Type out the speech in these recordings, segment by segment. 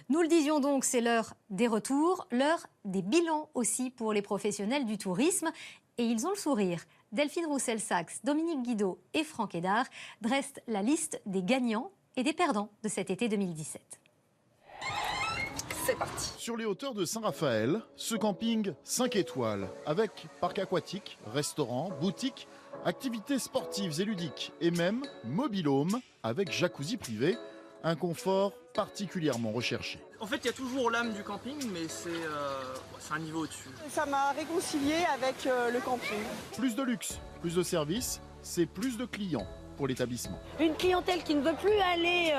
Nous le disions donc, c'est l'heure des retours, l'heure des bilans aussi pour les professionnels du tourisme. Et ils ont le sourire. Delphine Roussel-Saxe, Dominique Guidot et Franck Hédard dressent la liste des gagnants et des perdants de cet été 2017. C'est parti. Sur les hauteurs de Saint-Raphaël, ce camping 5 étoiles, avec parc aquatique, restaurant, boutique, activités sportives et ludiques, et même mobil-home avec jacuzzi privé, un confort particulièrement recherché. En fait, il y a toujours l'âme du camping, mais c'est un niveau au-dessus. Ça m'a réconcilié avec le camping. Plus de luxe, plus de services, c'est plus de clients pour l'établissement. Une clientèle qui ne veut plus aller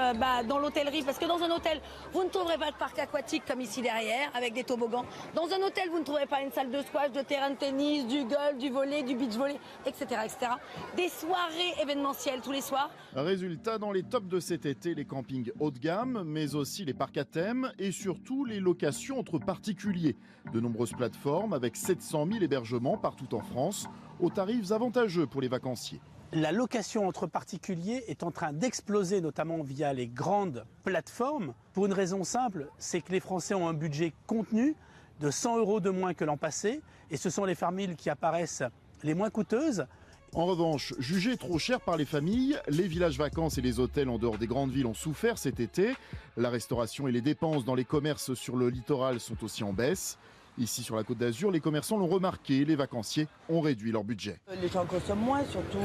dans l'hôtellerie, parce que dans un hôtel, vous ne trouverez pas de parc aquatique comme ici derrière, avec des toboggans. Dans un hôtel, vous ne trouverez pas une salle de squash, de terrain de tennis, du golf, du volley, du beach volley, etc., etc. Des soirées événementielles tous les soirs. Résultat, dans les tops de cet été, les campings haut de gamme, mais aussi les parcs à thème et surtout les locations entre particuliers. De nombreuses plateformes avec 700 000 hébergements partout en France, aux tarifs avantageux pour les vacanciers. La location entre particuliers est en train d'exploser, notamment via les grandes plateformes, pour une raison simple, c'est que les Français ont un budget contenu de 100 € de moins que l'an passé, et ce sont les familles qui apparaissent les moins coûteuses. En revanche, jugés trop chers par les familles, les villages vacances et les hôtels en dehors des grandes villes ont souffert cet été. La restauration et les dépenses dans les commerces sur le littoral sont aussi en baisse. Ici, sur la Côte d'Azur, les commerçants l'ont remarqué, les vacanciers ont réduit leur budget. Les gens consomment moins, surtout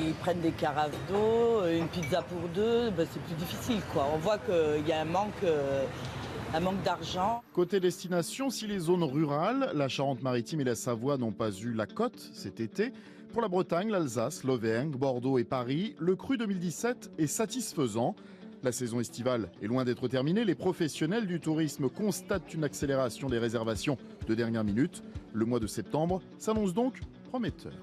ils prennent des carafes d'eau, une pizza pour deux, c'est plus difficile, quoi. On voit qu'il y a un manque d'argent. Côté destination, si les zones rurales, la Charente-Maritime et la Savoie n'ont pas eu la cote cet été, pour la Bretagne, l'Alsace, l'Auvergne, Bordeaux et Paris, le cru 2017 est satisfaisant. La saison estivale est loin d'être terminée. Les professionnels du tourisme constatent une accélération des réservations de dernière minute. Le mois de septembre s'annonce donc prometteur.